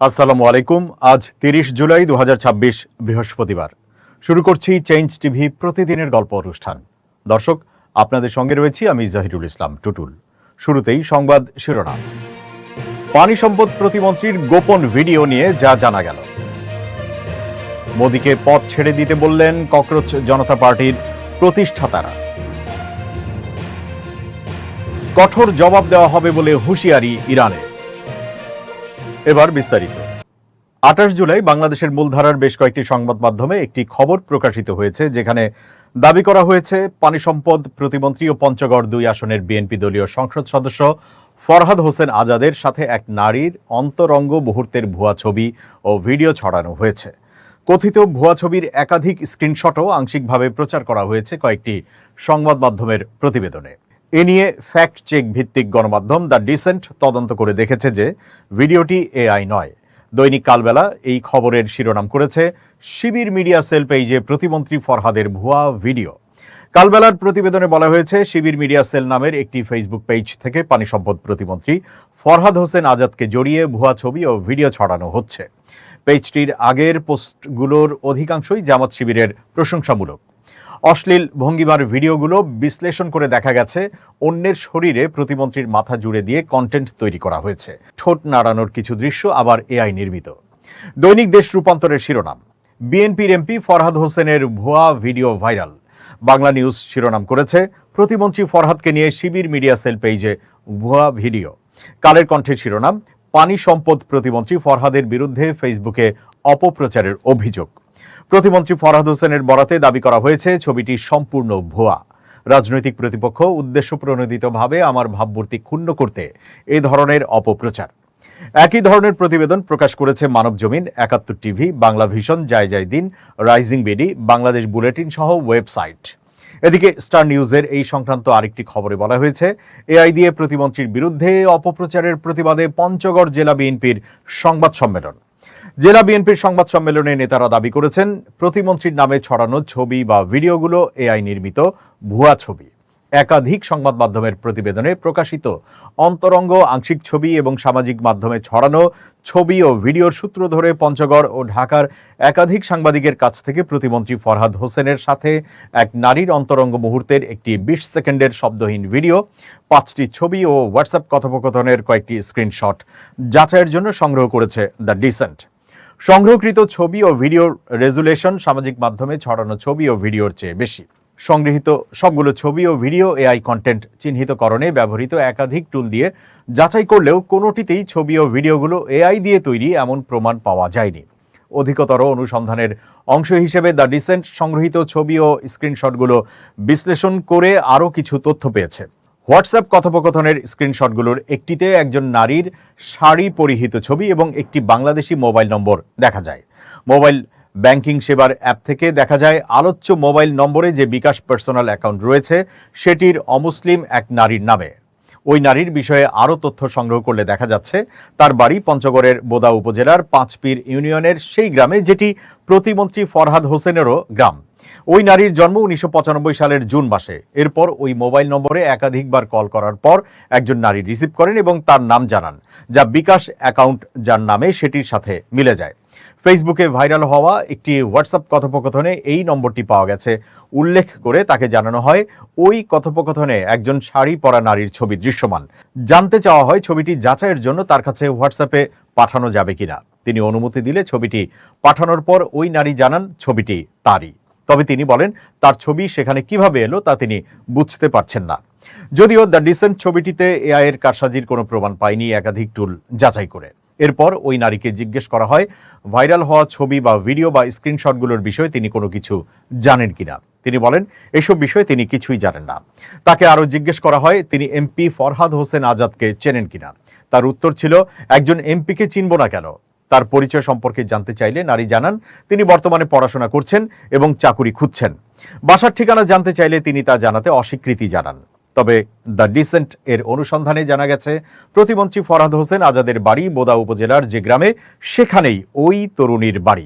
আসসালামু আলাইকুম। আজ ৩০ জুলাই ২০২৬ বৃহস্পতিবার। শুরু করছি চেঞ্জ টিভি প্রতিদিনের গল্প অনুষ্ঠান। দর্শক, আপনাদের সঙ্গে রয়েছি আমি জাহিরুল ইসলাম টুটুল। শুরুতেই সংবাদ শিরোনাম। পানি সম্পদ প্রতিমন্ত্রীর গোপন ভিডিও নিয়ে যা জানা গেল। মোদিকে পথ ছেড়ে দিতে বললেন ককরোচ জনতা পার্টির প্রতিষ্ঠাতারা। কঠোর জবাব দেওয়া হবে বলে হুঁশিয়ারি ইরানে। এবার বিস্তারিত। ২৮ জুলাই বাংলাদেশের মূলধারার বেশ কয়েকটি সংবাদ মাধ্যমে একটি খবর প্রকাশিত হয়েছে, যেখানে দাবি করা হয়েছে পানি সম্পদ প্রতিমন্ত্রী ও পঞ্চগড় ২ আসনের বিএনপি দলীয় সংসদ সদস্য ফরহাদ হোসেন আজাদের সাথে এক নারীর অন্তরঙ্গ মুহূর্তের ভুয়া ছবি ও ভিডিও ছড়ানো হয়েছে। কথিত ভুয়া ছবির একাধিক স্ক্রিনশটও আংশিকভাবে প্রচার করা হয়েছে কয়েকটি সংবাদ মাধ্যমের প্রতিবেদনে। এ নিয়ে ফ্যাক্ট চেক ভিত্তিক গণমাধ্যম দ্য ডিসেন্ট তদন্ত করে দেখেছে যে ভিডিওটি এআই নয়। দৈনিক কালবেলা এই খবরের শিরোনাম করেছে শিবির মিডিয়া সেল পেজে প্রতিমন্ত্রী ফরহাদের ভুয়া ভিডিও। কালবেলার প্রতিবেদনে বলা হয়েছে শিবির মিডিয়া সেল নামের একটি ফেসবুক পেজ থেকে পানি সম্পদ প্রতিমন্ত্রী ফরহাদ হোসেন আজাদকে জড়িয়ে ভুয়া ছবি ও ভিডিও ছড়ানো হচ্ছে। পেজটির আগের পোস্টগুলোর অধিকাংশই জামাত শিবিরের প্রশংসামূলক। অশ্লীল ভঙ্গিমার ভিডিওগুলো বিশ্লেষণ করে দেখা গেছে অন্যের শরীরে প্রতিমন্ত্রীর মাথা জুড়ে দিয়ে কন্টেন্ট তৈরি করা হয়েছে। ঠোঁট নাড়ানোর কিছু দৃশ্য আবার এআই নির্মিত। দৈনিক দেশ রূপান্তরের শিরোনাম, বিএনপির এমপি ফরহাদ হোসেনের ভুয়া ভিডিও ভাইরাল। বাংলা নিউজ শিরোনাম করেছে প্রতিমন্ত্রী ফরহাদকে নিয়ে শিবির মিডিয়া সেল পেজে ভুয়া ভিডিও। কালের কণ্ঠের শিরোনাম, পানি সম্পদ প্রতিমন্ত্রী ফরহাদের বিরুদ্ধে ফেসবুকে অপপ্রচারের অভিযোগ। প্রতিমন্ত্রী ফরহাদ হোসেনের বরাতে দাবি করা হয়েছে ছবিটি সম্পূর্ণ ভুয়া। রাজনৈতিক প্রতিপক্ষ উদ্দেশ্যপ্রণোদিতভাবে আমার ভাবমূর্তি ক্ষুণ্ণ করতে এ ধরনের অপপ্রচার। একই ধরনের প্রতিবেদন প্রকাশ করেছে মানবজমিন, ৭১ টিভি, বাংলা ভিশন, জয় জয় দিন, রাইজিং বিডি, বাংলাদেশ বুলেটিন সহ ওয়েবসাইট। এদিকে স্টার নিউজের এই সংক্রান্ত আরেকটি খবরে বলা হয়েছে এআই দিয়ে প্রতিমন্ত্রীর বিরুদ্ধে অপপ্রচারের প্রতিবাদে পঞ্চগড় জেলা বিএনপির সংবাদ সম্মেলন। জেলা বিএনপির সংবাদ সম্মেলনে নেতারা দাবি করেছেন প্রতিমন্ত্রীর নামে ছড়ানো ছবি বা ভিডিওগুলো এআই নির্মিত ভুয়া ছবি। একাধিক সংবাদ মাধ্যমের প্রতিবেদনে প্রকাশিত অন্তরঙ্গ আংশিক ছবি এবং সামাজিক মাধ্যমে ছড়ানো ছবি ও ভিডিওর সূত্র ধরে পঞ্চগড় ও ঢাকার একাধিক সাংবাদিকের কাছ থেকে প্রতিমন্ত্রী ফরহাদ হোসেনের সাথে এক নারীর অন্তরঙ্গ মুহূর্তের একটি ২০ সেকেন্ডের শব্দহীন ভিডিও, ৫টি ছবি ও হোয়াটসঅ্যাপ কথোপকথনের কয়েকটি স্ক্রিনশট যাচাইয়ের জন্য সংগ্রহ করেছে দ্য ডিসেন্ট। সংগ্রহকৃত ছবি ও ভিডিওর রেজুলেশন সামাজিক মাধ্যমে ছড়ানো ছবি ও ভিডিওর চেয়ে বেশি। সংগৃহীত সবগুলো ছবি ও ভিডিও এআই কন্টেন্ট চিহ্নিতকরণে ব্যবহৃত একাধিক টুল দিয়ে যাচাই করলেও কোনোটিতেই ছবি ও ভিডিওগুলো এআই দিয়ে তৈরি এমন প্রমাণ পাওয়া যায়নি। অধিকতর অনুসন্ধানের অংশ হিসেবে দ্য ডিসেন্ট সংগৃহীত ছবি ও স্ক্রিনশটগুলো বিশ্লেষণ করে আরও কিছু তথ্য পেয়েছে। হোয়াটসঅ্যাপ কথোপকথনের স্ক্রিনশটগুলোর একটিতে একজন নারীর শাড়ি পরিহিত ছবি এবং একটি বাংলাদেশি মোবাইল নম্বর দেখা যায়। মোবাইল ব্যাংকিং সেবার অ্যাপ থেকে দেখা যায় আলোচ্য মোবাইল নম্বরে যে বিকাশ পার্সোনাল অ্যাকাউন্ট রয়েছে সেটির অমুসলিম এক নারীর নামে। ওই নারীর বিষয়ে আরও তথ্য সংগ্রহ করলে দেখা যাচ্ছে তার বাড়ি পঞ্চগড়ের বোদা উপজেলার পাঁচপীর ইউনিয়নের সেই গ্রামে, যেটি প্রতিমন্ত্রী ফরহাদ হোসেনেরও গ্রাম। ওই নারীর জন্ম ১৯৯৫ সালের জুন মাসে। এরপর ওই মোবাইল নম্বরে একাধিকবার কল করার পর একজন নারী রিসিভ করেন এবং তার নাম জানান, যা বিকাশ অ্যাকাউন্ট যার নামে সেটির সাথে মিলে যায়। ফেসবুকে ভাইরাল হওয়া একটি হোয়াটসঅ্যাপ কথোপকথনে এই নম্বরটি পাওয়া গেছে উল্লেখ করে তাকে জানানো হয় ওই কথোপকথনে একজন শাড়ি পরা নারীর ছবি দৃশ্যমান। জানতে চাওয়া হয় ছবিটি যাচাইয়ের জন্য তার কাছে হোয়াটসঅ্যাপে পাঠানো যাবে কিনা। তিনি অনুমতি দিলে ছবিটি পাঠানোর পর ওই নারী জানান ছবিটি তারই। তবে তিনি বলেন তার ছবি সেখানে কিভাবে এলো তা তিনি বুঝতে পারছেন না। যদিও দ্য ডিসেন্ট ছবিটিতে এআই এর কারসাজির কোনো প্রমাণ পায়নি একাধিক টুল যাচাই করে। এরপর ওই নারীকে জিজ্ঞেস করা হয় ভাইরাল হওয়া ছবি বা ভিডিও বা স্ক্রিনশটগুলোর বিষয়ে তিনি কোনো কিছু জানেন কিনা। তিনি বলেন এসব বিষয়ে তিনি কিছুই জানেন না। তাকে আরও জিজ্ঞেস করা হয় তিনি এমপি ফরহাদ হোসেন আজাদকে চেনেন কিনা। তার উত্তর ছিল একজন এমপিকে চিনব না কেন। তার পরিচয় সম্পর্কে জানতে চাইলে নারী জানান তিনি বর্তমানে পড়াশোনা করছেন এবং চাকুরি খুঁজছেন। বাসার ঠিকানা জানতে চাইলে তিনি তা জানাতে অস্বীকৃতি জানান। তবে দ্য ডিসেন্ট এর অনুসন্ধানে জানা গেছে প্রতিমন্ত্রী ফরহাদ হোসেন আজাদের বাড়ি বোদা উপজেলার যে গ্রামে, সেখানেই ওই তরুণীর বাড়ি।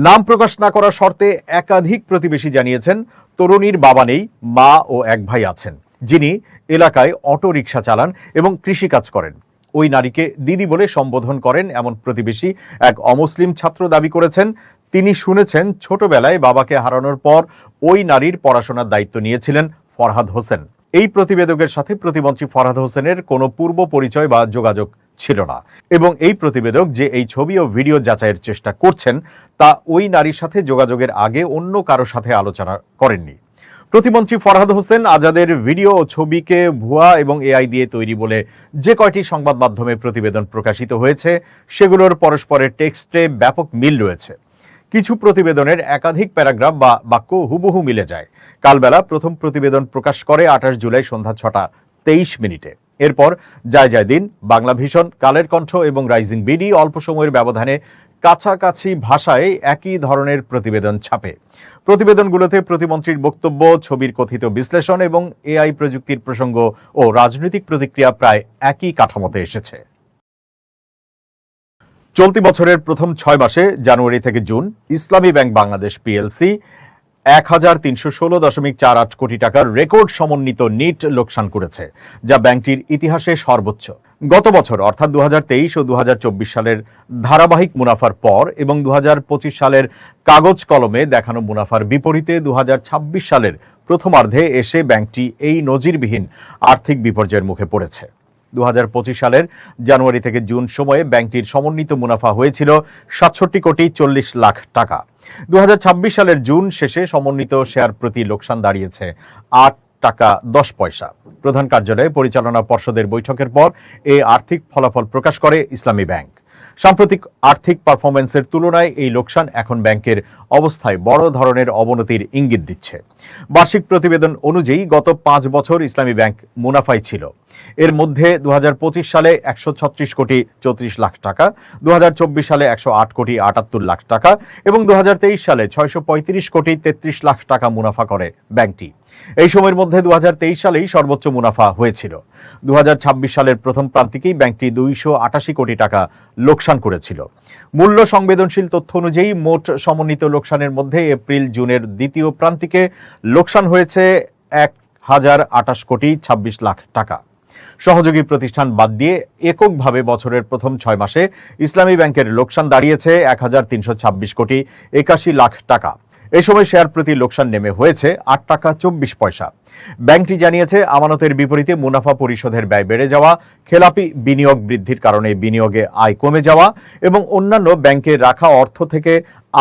নাম প্রকাশ না করার শর্তে একাধিক প্রতিবেশী জানিয়েছেন তরুণীর বাবা নেই, মা ও এক ভাই আছেন, যিনি এলাকায় অটো রিকশা চালান এবং কৃষিকাজ করেন। ওই নারীকে দিদি বলে সম্বোধন করেন এমন প্রতিবেশী এক অমুসলিম ছাত্র দাবি করেছেন তিনি শুনেছেন ছোটবেলায় বাবাকে হারানোর পর ওই নারীর পড়াশোনার দায়িত্ব নিয়েছিলেন ফরহাদ হোসেন। এই প্রতিবেদকের সাথে প্রতিমন্ত্রী ফরহাদ হোসেনের কোনো পূর্ব পরিচয় বা যোগাযোগ ছিল না এবং এই প্রতিবেদক যে এই ছবি ও ভিডিও যাচাইয়ের চেষ্টা করছেন তা ওই নারীর সাথে যোগাযোগের আগে অন্য কারো সাথে আলোচনা করেননি। প্রতিমন্ত্রী ফরহাদ হোসেন আজাদের ভিডিও ও ছবিকে ভুয়া এবং এআই দিয়ে তৈরি বলে যে কয়টি সংবাদ মাধ্যমে প্রতিবেদন প্রকাশিত হয়েছে সেগুলোর পরস্পরের টেক্সটে ব্যাপক মিল রয়েছে। কিছু প্রতিবেদনের একাধিক প্যারাগ্রাফ বা বাক্য হুবহু মিলে যায়। কালবেলা প্রথম প্রতিবেদন প্রকাশ করে 28 জুলাই সন্ধ্যা 6:23। এরপর যায় দিন, বাংলা ভিশন, কালের কণ্ঠ এবং রাইজিং বিডি অল্প সময়ের ব্যবধানে কাছাকাছি ভাষায় একই ধরনের প্রতিবেদন ছাপে। প্রতিবেদনগুলোতে প্রতিমন্ত্রীর বক্তব্য, ছবির কথিত বিশ্লেষণ এবং এআই প্রযুক্তির প্রসঙ্গ ও রাজনৈতিক প্রতিক্রিয়া প্রায় একই কাঠামোতে এসেছে। চলতি বছরের প্রথম 6 মাসে জানুয়ারি থেকে জুন ইসলামী ব্যাংক বাংলাদেশ পিএলসি 1316.48 কোটি টাকার রেকর্ড সমন্বিত নিট লোকসান করেছে, যা ব্যাংকটির ইতিহাসে সর্বোচ্চ। গত বছর অর্থাৎ 2023 ও 2024 সালের ধারাবাহিক মুনাফার পর এবং 2025 সালের কাগজ কলমে দেখানো মুনাফার বিপরীতে 2026 সালের প্রথমার্ধে এসে ব্যাংকটি এই নজিরবিহীন আর্থিক বিপর্যয়ের মুখে পড়েছে। 2025 সালের জানুয়ারি থেকে জুন সময়ে ব্যাংকটির সমন্বিত মুনাফা হয়েছিল 67,40,00,000 টাকা। 2026 সালের জুন শেষে সমন্বিত শেয়ার প্রতি লোকসান দাঁড়িয়েছে 8 টাকা 10 পয়সা। প্রধান কার্যালয়ে পরিচালনা পর্ষদের বৈঠকের পর এই আর্থিক ফলাফল প্রকাশ করে ইসলামী ব্যাংক। সাম্প্রতিক আর্থিক পারফরম্যান্সের তুলনায় এই লোকসান এখন ব্যাংকের অবস্থায় বড় ধরনের অবনতির ইঙ্গিত দিচ্ছে। বার্ষিক প্রতিবেদন অনুযায়ী গত 5 বছর ইসলামী ব্যাংক মুনাফায় ছিল। এর মধ্যে 2025 সালে 136,34,00,000 টাকা, 2024 সালে 108,78,00,000 টাকা এবং 2023 সালে 635,33,00,000 টাকা মুনাফা করে ব্যাংকটি। এই সময়ের মধ্যে 2023 সালেই সর্বোচ্চ মুনাফা হয়েছিল। 2026 সালের প্রথম প্রান্তিকেই ব্যাংকটি 288 কোটি টাকা লোকসান করেছিল। মূল্য সংবেদনশীল তথ্য অনুযায়ী মোট সমন্বিত লোকসানের মধ্যে এপ্রিল জুনের দ্বিতীয় প্রান্তিকে লোকসান হয়েছে 1,028,26,00,000 টাকা। সহযোগী প্রতিষ্ঠান বাদ দিয়ে এককভাবে বছরের প্রথম 6 মাসে ইসলামী ব্যাংকের লোকসান দাঁড়িয়েছে 1,326,81,00,000 টাকা। এই সময় শেয়ার প্রতি লোকসান নেমে হয়েছে 8 টাকা 24 পয়সা। ব্যাংকটি জানিয়েছে আমানতের বিপরীতে মুনাফা পরিশোধের ব্যয় বেড়ে যাওয়া, খেলাপি বিনিয়োগ বৃদ্ধির কারণে বিনিয়োগে আয় কমে যাওয়া এবং অন্যান্য ব্যাংকে রাখা অর্থ থেকে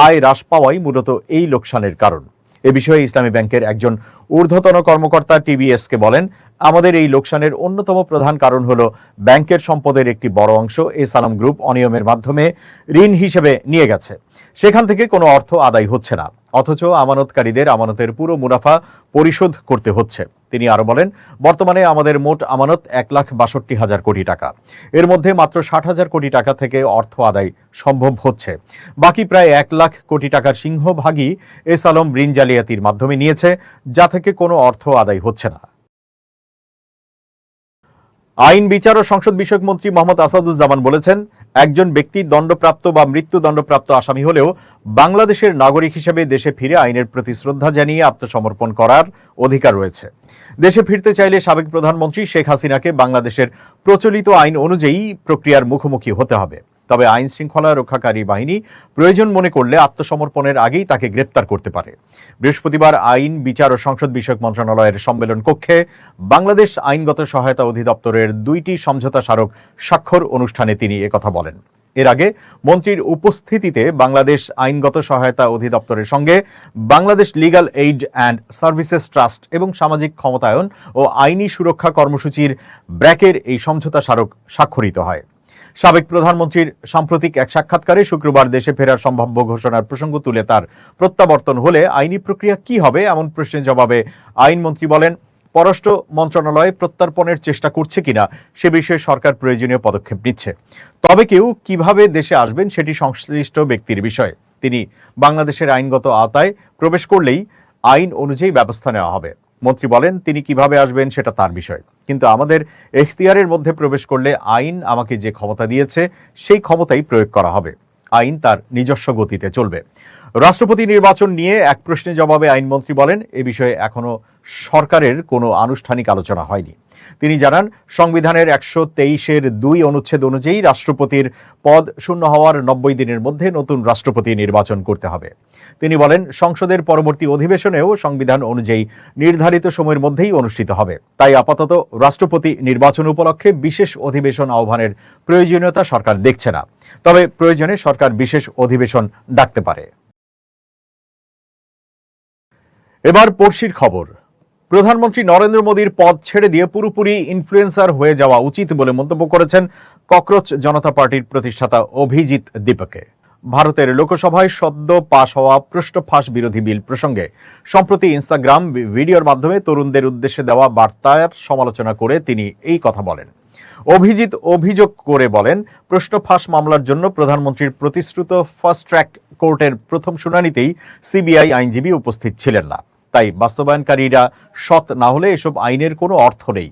আয় হ্রাস পাওয়াই মূলত এই লোকসানের কারণ। এ বিষয়ে ইসলামী ব্যাংকের একজন ঊর্ধ্বতন কর্মকর্তা টিবিএসকে বলেন, আমাদের এই লোকসানের অন্যতম প্রধান কারণ হলো ব্যাংকের সম্পদের একটি বড় অংশ সালাম গ্রুপ অনিয়মের মাধ্যমে ঋণ হিসেবে নিয়ে গেছে। সেখান থেকে কোনো অর্থ আদায় হচ্ছে না, অথচ আমানতকারীদের আমানতের পুরো মুনাফা পরিশোধ করতে হচ্ছে। তিনি আরো বলেন, বর্তমানে আমাদের মোট আমানত 1,62,000 কোটি টাকা। এর মধ্যে মাত্র 60,000 কোটি টাকা থেকে অর্থ আদায় সম্ভব হচ্ছে। বাকি প্রায় 1 লাখ কোটি টাকার সিংহভাগই সালাম ঋণ জালিয়াতির মাধ্যমে নিয়েছে, যা থেকে কোনো অর্থ আদায় হচ্ছে না। আইন, বিচার ও সংসদ বিষয়ক মন্ত্রী মোহাম্মদ আসাদুজ্জামান বলেছেন, একজন ব্যক্তি দণ্ডপ্রাপ্ত বা মৃত্যুদণ্ডপ্রাপ্ত আসামি হলেও বাংলাদেশের নাগরিক হিসেবে দেশে ফিরে আইনের প্রতি শ্রদ্ধা জানিয়ে আত্মসমর্পণ করার অধিকার রয়েছে। দেশে ফিরতে চাইলে সাবেক প্রধানমন্ত্রী শেখ হাসিনাকে বাংলাদেশের প্রচলিত আইন অনুযায়ী প্রক্রিয়ার মুখোমুখি হতে হবে। তবে আইন শৃঙ্খলা রক্ষাকারী বাহিনী প্রয়োজন মনে করলে আত্মসমর্পণের আগেই তাকে গ্রেপ্তার করতে পারে। বৃহস্পতিবার আইন, বিচার ও সংসদ বিষয়ক মন্ত্রণালয়ের সম্মেলন কক্ষে বাংলাদেশ আইনগত সহায়তা অধিদপ্তরের 2টি সমঝোতা স্মারক স্বাক্ষর অনুষ্ঠানে তিনি একথা বলেন। এর আগে মন্ত্রীর উপস্থিতিতে বাংলাদেশ আইনগত সহায়তা অধিদপ্তরের সঙ্গে Bangladesh legal aid and services trust এবং সামাজিক ক্ষমতায়ন ও আইনি সুরক্ষা কর্মসূচির ব্র্যাকের এই সমঝোতা স্মারক স্বাক্ষরিত হয়। সাবেক প্রধানমন্ত্রীর সাম্প্রতিক এক সাক্ষাৎকারে শুক্রবার দেশে ফেরার সম্ভাব্য ঘোষণার প্রসঙ্গ তুলে তার প্রত্যাবর্তন হলে আইনি প্রক্রিয়া কি হবে এমন প্রশ্নের জবাবে আইনমন্ত্রী বলেন, পররাষ্ট্র মন্ত্রণালয় প্রত্যর্পণের চেষ্টা করছে কিনা সে বিষয়ে সরকার প্রয়োজনীয় পদক্ষেপ নিচ্ছে। তবে কেউ কিভাবে দেশে আসবেন সেটি সংশ্লিষ্ট ব্যক্তির বিষয়। তিনি বাংলাদেশের আইনগত আওতায় প্রবেশ করলেই আইন অনুযায়ী ব্যবস্থা নেওয়া হবে। মন্ত্রী বলেন, তিনি কিভাবে আসবেন সেটা তার বিষয়, কিন্তু আমাদের এখতিয়ারের মধ্যে প্রবেশ করলে আইন আমাকে যে ক্ষমতা দিয়েছে সেই ক্ষমতাই প্রয়োগ করা হবে। আইন তার নিজস্ব গতিতে চলবে। রাষ্ট্রপতি নির্বাচন নিয়ে এক প্রশ্নের জবাবে আইনমন্ত্রী বলেন, এ বিষয়ে এখনো সরকারের কোনো আনুষ্ঠানিক আলোচনা হয়নি। তিনি জানান, সংবিধানের 123-2 অনুচ্ছেদ অনুযায়ী রাষ্ট্রপতির পদ শূন্য হওয়ার 90 দিনের মধ্যে নতুন রাষ্ট্রপতি নির্বাচন করতে হবে। তিনি বলেন, সংসদের পরবর্তী অধিবেশনেও সংবিধান অনুযায়ী নির্ধারিত সময়ের মধ্যেই অনুষ্ঠিত হবে। তাই আপাতত রাষ্ট্রপতি নির্বাচন উপলক্ষে বিশেষ অধিবেশন আহ্বানের প্রয়োজনীয়তা সরকার দেখছে না। তবে প্রয়োজনে সরকার বিশেষ অধিবেশন ডাকতে পারে। এবার পড়শির খবর। প্রধানমন্ত্রী নরেন্দ্র মোদীর পদ ছেড়ে দিয়ে পুরোপুরি ইনফ্লুয়েন্সার হয়ে যাওয়া উচিত বলে মন্তব্য করেছেন ককরোচ জনতা পার্টির প্রতিষ্ঠাতা অভিজিৎ দীপকে। ভারতের লোকসভায় সদ্য পাশ হওয়া পৃষ্ঠ ফাঁস বিরোধী বিল প্রসঙ্গে সম্প্রতি ইনস্টাগ্রাম ভিডিওর মাধ্যমে তরুণদের উদ্দেশ্যে দেওয়া বার্তার সমালোচনা করে তিনি এই কথা বলেন। অভিজিৎ অভিযোগ করে বলেন, প্রশ্ন ফাঁস মামলার জন্য প্রধানমন্ত্রীর প্রতিশ্রুত ফাস্ট ট্র্যাক কোর্টের প্রথম শুনানিতেই সিবিআই আইনজীবী উপস্থিত ছিলেন না। তাই বাস্তবায়নকারীরা সৎ না হলে এসব আইনের কোনো অর্থ নেই।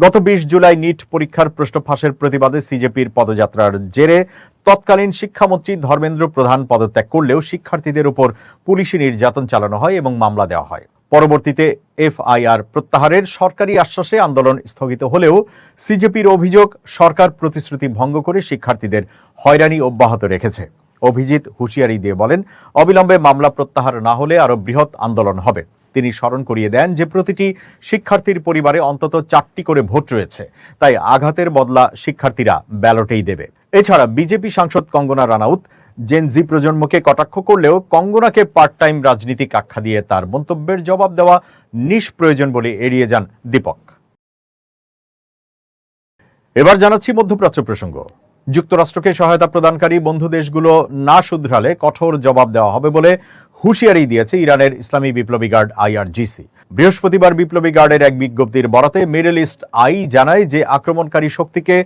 গত 20 জুলাই নিট পরীক্ষার প্রশ্ন ফাঁসের প্রতিবাদে সিজেপির পদযাত্রার জেরে তৎকালীন শিক্ষামন্ত্রী ধর্মেন্দ্র প্রধান পদত্যাগ করলেও শিক্ষার্থীদের উপর পুলিশি নির্যাতন চালানো হয় এবং মামলা দেওয়া হয়। পরবর্তীতে এফআইআর প্রত্যাহারের সরকারি আশ্বাসে আন্দোলন স্থগিত হলেও সিজেপির অভিযোগ, সরকার প্রতিশ্রুতি ভঙ্গ করে শিক্ষার্থীদের হয়রানি অব্যাহত রেখেছে। অভিজিৎ হুঁশিয়ারি দিয়ে বলেন, অবিলম্বে মামলা প্রত্যাহার না হলে আরো বৃহৎ আন্দোলন হবে। তিনি স্মরণ করিয়ে দেন যে প্রতিটি শিক্ষার্থীর পরিবারে অন্তত 4টি করে ভোট রয়েছে, তাই আঘাতের বদলা শিক্ষার্থীরা ব্যালটেই দেবে। এছাড়া বিজেপি সাংসদ কঙ্গনা রানাউত জেনজি প্রজন্মকে কটাক্ষ করলেও কঙ্গনাকে পার্ট টাইম রাজনীতিক আখ্যা দিয়ে তার মন্তব্যের জবাব দেওয়া নিষ্প্রয়োজন বলে এড়িয়ে যান দীপক। এবার জানাচ্ছি মধ্যপ্রাচ্য প্রসঙ্গ। যুক্তরাষ্ট্রকে সহায়তা প্রদানকারী বন্ধু দেশগুলো না শুধরালে কঠোর জবাব দেওয়া হবে বলে হুঁশিয়ারি দিয়েছে ইরানের ইসলামী বিপ্লবী গার্ড আইআরজিসি। বৃহস্পতিবার বিপ্লবী গার্ডের এক বিজ্ঞপ্তির বরাতে মিডল ইস্ট আই জানায় যে আক্রমণকারী শক্তিকে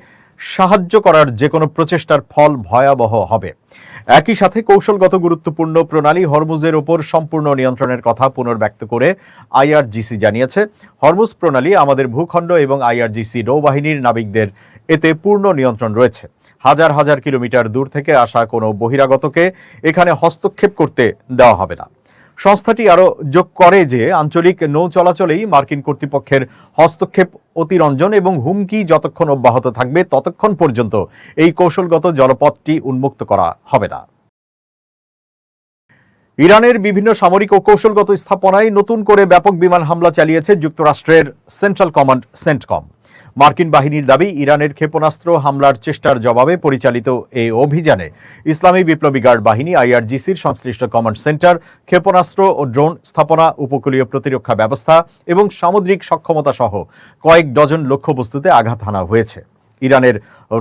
সাহায্য করার যে কোনো প্রচেষ্টার ফল ভয়াবহ হবে। একই সাথে কৌশলগত গুরুত্বপূর্ণ প্রণালী হরমুজের ওপর সম্পূর্ণ নিয়ন্ত্রণের কথা পুনর্ব্যক্ত করে আইআরজিসি জানিয়েছে, হরমুজ প্রণালী আমাদের ভূখণ্ড এবং আইআরজিসি নৌবাহিনীর নাবিকদের এতে পূর্ণ নিয়ন্ত্রণ রয়েছে। হাজার হাজার কিলোমিটার দূর থেকে আসা কোনো বহিরাগতকে এখানে হস্তক্ষেপ করতে দেওয়া হবে না। সংস্থাটি আরও যোগ করে যে আঞ্চলিক নৌ চলাচলেই মার্কিন কর্তৃপক্ষের হস্তক্ষেপ, অতিরঞ্জন এবং হুমকি যতক্ষণ অব্যাহত থাকবে ততক্ষণ পর্যন্ত এই কৌশলগত জলপথটি উন্মুক্ত করা হবে না। ইরানের বিভিন্ন সামরিক ও কৌশলগত স্থাপনায় নতুন করে ব্যাপক বিমান হামলা চালিয়েছে যুক্তরাষ্ট্রের সেন্ট্রাল কমান্ড সেন্টকম। মার্কিন বাহিনীর দাবি, ইরানের ক্ষেপণাস্ত্র হামলার চেষ্টার জবাবে পরিচালিত এই অভিযানে ইসলামী বিপ্লবী গার্ড বাহিনী, আইআরজিসির সংশ্লিষ্ট কমান্ড সেন্টার, ক্ষেপণাস্ত্র ও ড্রোন স্থাপনা, উপকূলীয় প্রতিরক্ষা ব্যবস্থা এবং সামুদ্রিক সক্ষমতা সহ কয়েক ডজন লক্ষ্যবস্তুতে আঘাত হানা হয়েছে। ইরানের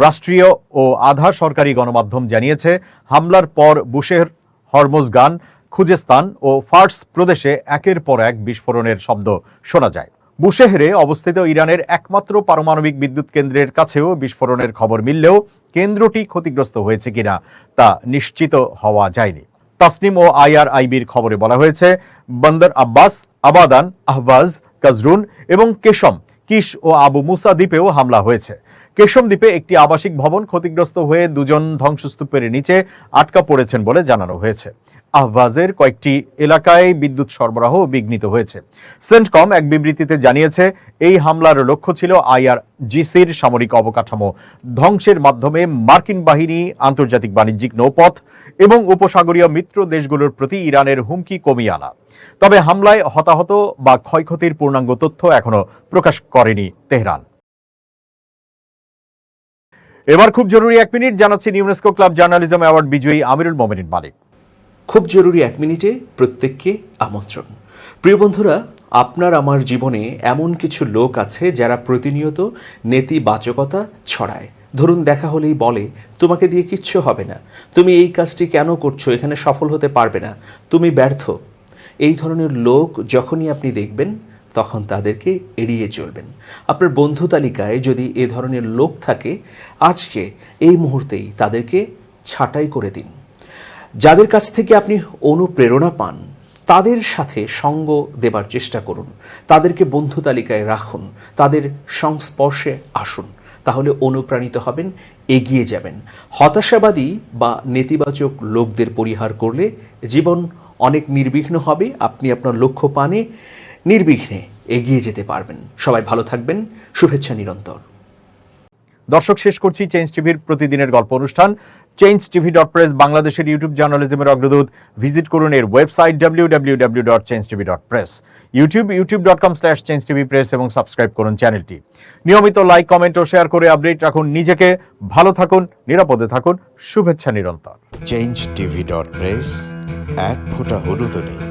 রাষ্ট্রীয় ও আধা সরকারি গণমাধ্যম জানিয়েছে, হামলার পর বুশেহর, হরমুজগান, খুজেস্তান ও ফার্স প্রদেশে একের পর এক বিস্ফোরণের শব্দ শোনা যায়। বুশেহরে অবস্থিত ইরানের একমাত্র পারমাণবিক বিদ্যুৎ কেন্দ্রের কাছেও বিস্ফোরণের খবর মিললেও কেন্দ্রটি ক্ষতিগ্রস্ত হয়েছে কিনা তা নিশ্চিত হওয়া যায়নি। তাসনিম ও আইআরআইবির খবরে বলা হয়েছে, বন্দর আব্বাস, আবাদান, আহবাজ, কাজরুন এবং কেশম, কিশ ও আবু মুসা দ্বীপেও হামলা হয়েছে। কেশম দ্বীপে একটি আবাসিক ভবন ক্ষতিগ্রস্ত হয়ে 2 জন ধ্বংসস্তূপের নিচে আটকা পড়েছেন বলে জানানো হয়েছে। আহবাজের কয়েকটি এলাকায় বিদ্যুৎ সরবরাহ বিঘ্নিত হয়েছে। সেন্টকম এক বিবৃতিতে জানিয়েছে, এই হামলার লক্ষ্য ছিল আইআরজিসির সামরিক অবকাঠামো ধ্বংসের মাধ্যমে মার্কিন বাহিনী, আন্তর্জাতিক বাণিজ্যিক নৌপথ এবং উপসাগরীয় মিত্র দেশগুলোর প্রতি ইরানের হুমকি কমিয়ে আনা। তবে হামলায় হতাহত বা ক্ষয়ক্ষতির পূর্ণাঙ্গ তথ্য এখনো প্রকাশ করেনি তেহরান। এবার খুব জরুরি 1 মিনিট, জানাচ্ছি ইউনেস্কো ক্লাব জার্নালিজম অ্যাওয়ার্ড বিজয়ী আমিরুল মোমিনিন মালিক। খুব জরুরি 1 মিনিটে প্রত্যেককে আমন্ত্রণ। প্রিয় বন্ধুরা, আপনার আমার জীবনে এমন কিছু লোক আছে যারা প্রতিনিয়ত নেতিবাচকতা ছড়ায়। ধরুন, দেখা হলেই বলে, তোমাকে দিয়ে কিচ্ছু হবে না, তুমি এই কাজটি কেন করছো, এখানে সফল হতে পারবে না, তুমি ব্যর্থ। এই ধরনের লোক যখনই আপনি দেখবেন তখন তাদেরকে এড়িয়ে চলবেন। আপনার বন্ধু তালিকায় যদি এ ধরনের লোক থাকে, আজকে এই মুহূর্তেই তাদেরকে ছাঁটাই করে দিন। যাদের কাছ থেকে আপনি অনুপ্রেরণা পান তাদের সাথে সঙ্গ দেবার চেষ্টা করুন, তাদেরকে বন্ধু তালিকায় রাখুন, তাদের সংস্পর্শে আসুন, তাহলে অনুপ্রাণিত হবেন, এগিয়ে যাবেন। হতাশাবাদী বা নেতিবাচক লোকদের পরিহার করলে জীবন অনেক নির্বিঘ্ন হবে, আপনি আপনার লক্ষ্য পানে নির্বিঘ্নে এগিয়ে যেতে পারবেন। সবাই ভালো থাকবেন, শুভেচ্ছা নিরন্তর। দর্শক, শেষ করছি চেঞ্জ টিভির প্রতিদিনের গল্প অনুষ্ঠান। changetv.press বাংলাদেশের ইউটিউব জার্নালিজমের অগ্রদূত। ভিজিট করুন এর ওয়েবসাইট www.changetv.press, youtube.com/changetvpress এবং সাবস্ক্রাইব করুন চ্যানেলটি। নিয়মিত লাইক, কমেন্ট ও শেয়ার করে আপডেট রাখুন নিজেকে। ভালো থাকুন, নিরাপদে থাকুন, শুভেচ্ছা নিরন্তর। changetv.press, এক ফোঁটা হলুদও নেই।